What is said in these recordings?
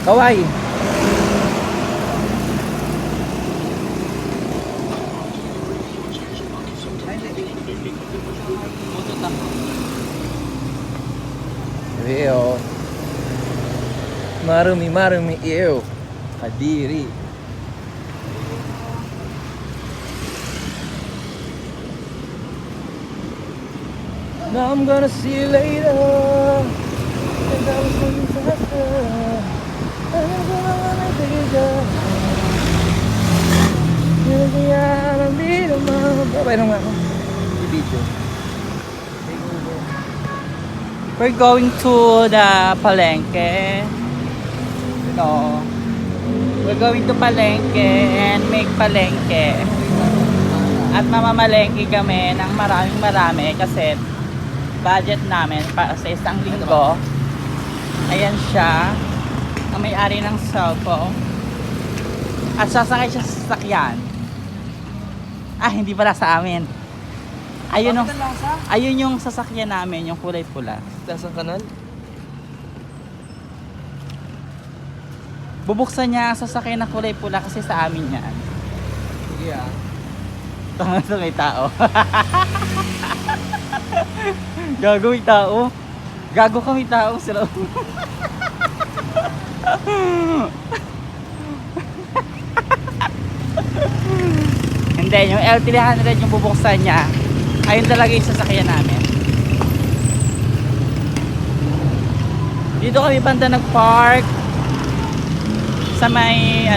Kaway. Iyo. Marumi iyo. Kadiri. Now I'm gonna see you later. And I was looking faster. And I'm gonna take it down. Babay naman ako. I-video. We're going to the palengke. No. We're going to palengke and make palengke. At mamamalengke kami ng marami kasi budget namin para sa isang linggo. Ayan siya. Ang may-ari ng cellphone. At sasakay siya sa sasakyan. Ah, hindi pala sa amin. Ayun yung sasakyan namin, yung kulay pula. Lasang kanal? Bubuksan niya ang sasakyan na kulay pula kasi sa amin yan. Sige ah. Tanga sa may tao. Gago may tao. Gago kami tao sila. Hindi, yung L300 yung bubuksan niya. Ayun talaga yung sasakyan namin. Dito kami banda nag-park sa may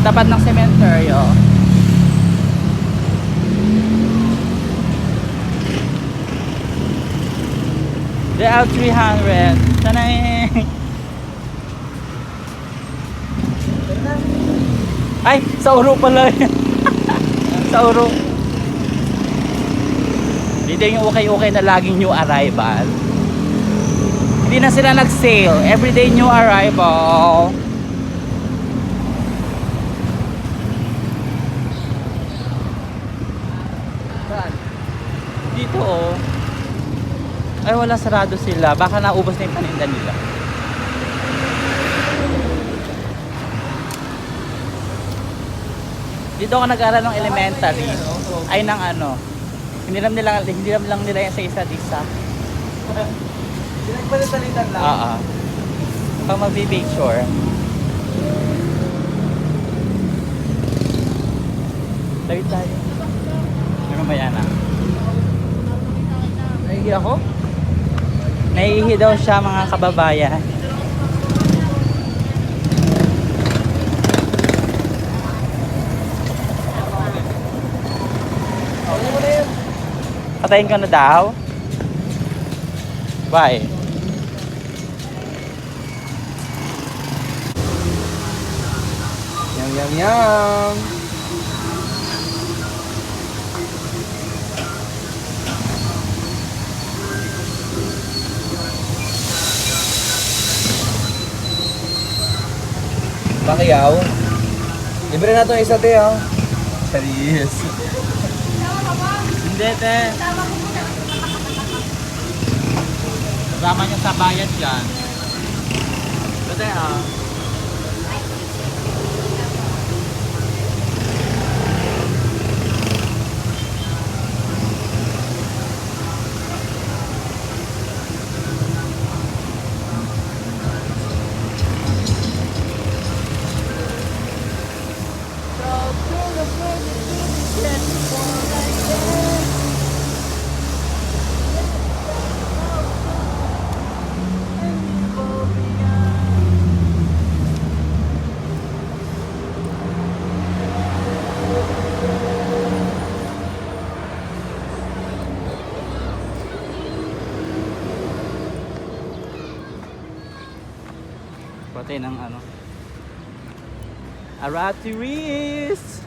tapat ng cementerio. The L300. Sana Ay, sa Uro pala yan. Sa Uro. Dito yung okay na laging new arrival. Hindi na sila nag-sale. Everyday new arrival. Dito oh. Ay wala, sarado sila. Baka naubos na yung paninda nila. Dito ako nag-aaral ng elementary. Ay ng Hindi lang nila yan sa isa't isa. Pinagpalitalitan lang. Oo. Pag mag-picture. Tawid tayo. Ano ba yan ah? Nahihi ako? Naiihi daw siya mga kababayan. Patayin ko na daw. Bye. Yum. Pakiyaw. Libre na itong isa te ha. Serious. Hindi te. Kasama niya sa bayad yan. Ito Pati ng Aratiris.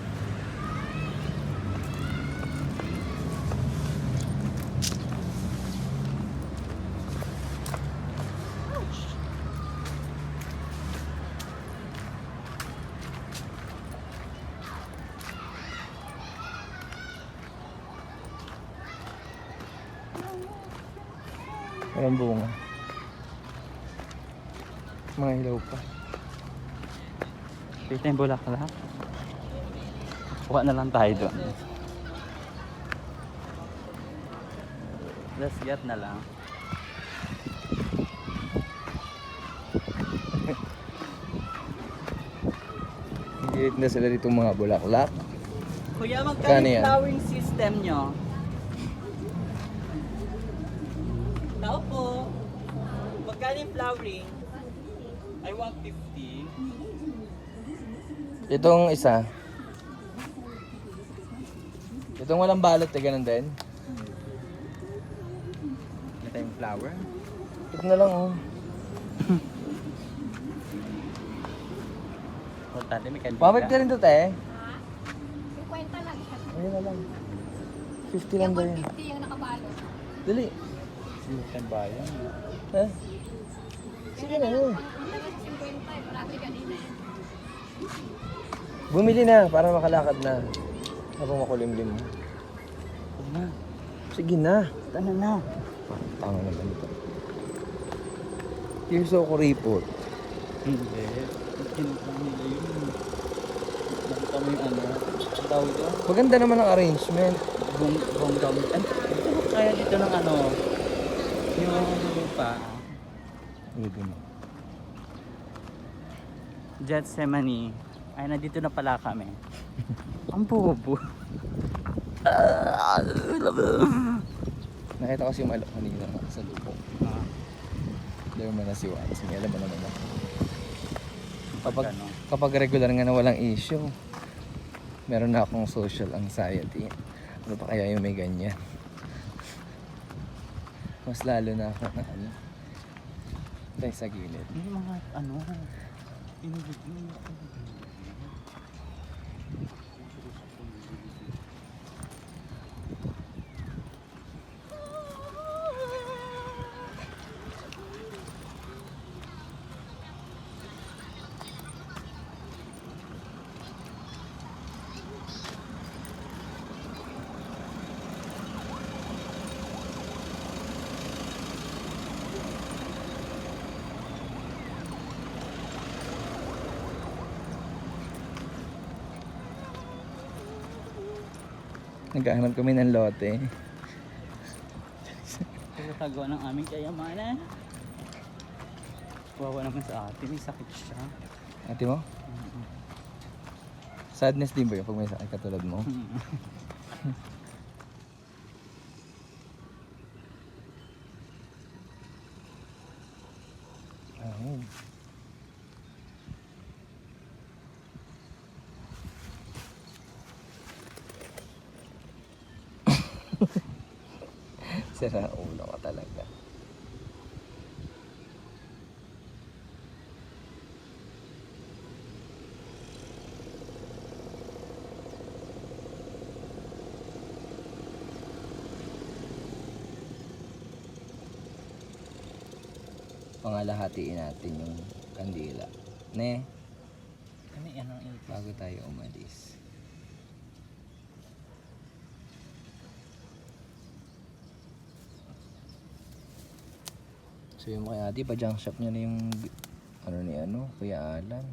Walang bunga. Mga ilaw pa. Dito yung bulaklak. Kuha na lang tayo doon. Let's get na lang. Gilit na sila dito mga bulaklak. Kuya, Kano magkano yan? yung flowering system nyo? Tao po. Magkano yung flowering? I want 50. Itong isa. Itong walang balot, ganun din. Ito yung flower. Ito na lang, oh. Importante may kandila. Pabalik ka rin to, te. 50 lang siya. Ayun na lang. 50 lang ba yun? 50 yung nakabalot. Dali. Sinukan ba yan? Ha? Sige na. Punta na sa 50, marami kanina yan. Bumili na para makalakad na. Habang makulimlim mo. Ito na. Sige na. Ito na. Tanga naman ito. You're so kuripot. Hindi. Kinutang nila yun. Nakita mo yung ano. Ang tawag ito? Maganda naman ang arrangement. Bong down. Ano kaya dito ng ano? Yung lupa. Pwede mo. Gethsemane. Ay, nandito na pala kami. Ang bobo. Nakita ko si Malo kanina sa lubong. There mo na si Watts. May alam mo naman ako. Kapag regular nga na walang issue, meron na akong social anxiety. Ano pa kaya yung may ganyan? Mas lalo na ako na ano. Tayo sa gilid. May mga ano. Naghahanap kami ng lote. Pinatagawa ng aming kayamanan. Wawa naman sa atin. May sakit siya. Ate mo? Sadness din ba yun pag may sakit katulad mo? Oh. Sira ulo ka talaga. Pangalahatiin natin yung kandila. Ne, Ano yan ang ilip? bago tayo umalis. So yung kay ate, pa-junk shop niya na yung ano ni ano, Kuya Alan.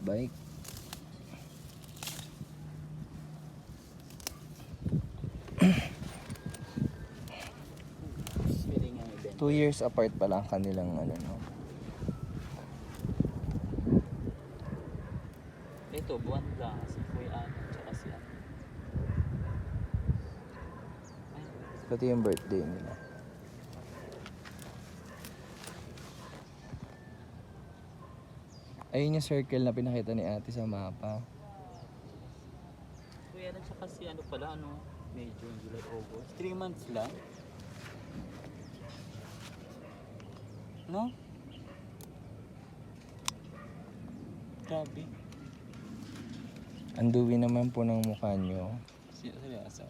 Bike. Feeling yung event. 2 years apart pa lang kanilang ano no. Ito, buwan lang. Si Kuya Ano, tsaka si Ano. Ay, Pati yung birthday nila. Ayun yung circle na pinakita ni ate sa mapa. Kuya Ano, tsaka si Ano pala, ano? May June, July, August. 3 months lang. No? Grabe. Ang duwi naman po ng mukha nyo. Seryoso.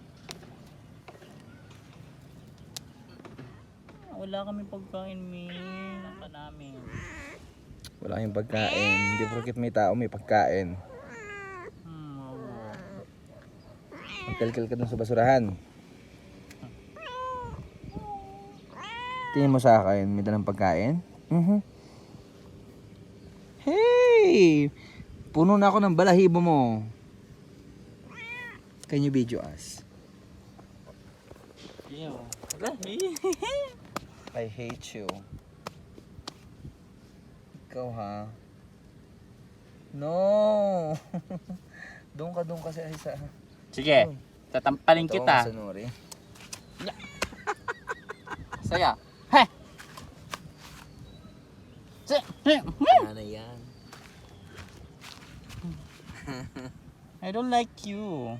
Wala kami pagkain, min. Naka namin. Wala kayong pagkain. Hindi porket may tao may pagkain. Oo. Magkalkal ka dun sa basurahan. Tingin mo sa akin, may dalang pagkain? Hey! Puno na ako ng balahibo mo. Can you video us? Ew. I hate you. Ikaw ha? No! Doon ka sa isa. Sige, tatampalin Ito, kita. masanuri. Saya. Heh! Ano yan? I don't like you.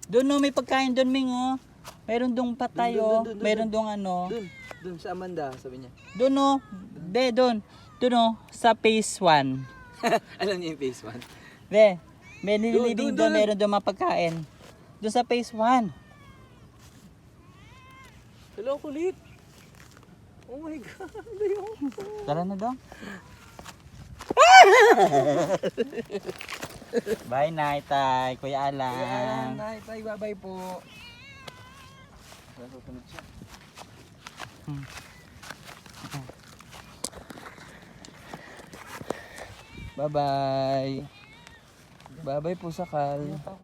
Doon no, may pagkain doon, Ming, oh. Meron dong patay, oh. Dun. Meron dong ano. Doon sa Amanda, sabi niya. Doon, no. Be, doon. Doon, no. Sa phase 1. Alam niya yung face one. Be, may nililibing Doon. doon. Meron doon mga pagkain. Doon sa phase 1. Hello, kulit. Oh my God. Ayoko. Tara na doon. Bye, Naitay. Kuya Alan. Ayan, tay, bye-bye po. Nasusunod siya. Bye-bye. Bye-bye po, Sakal.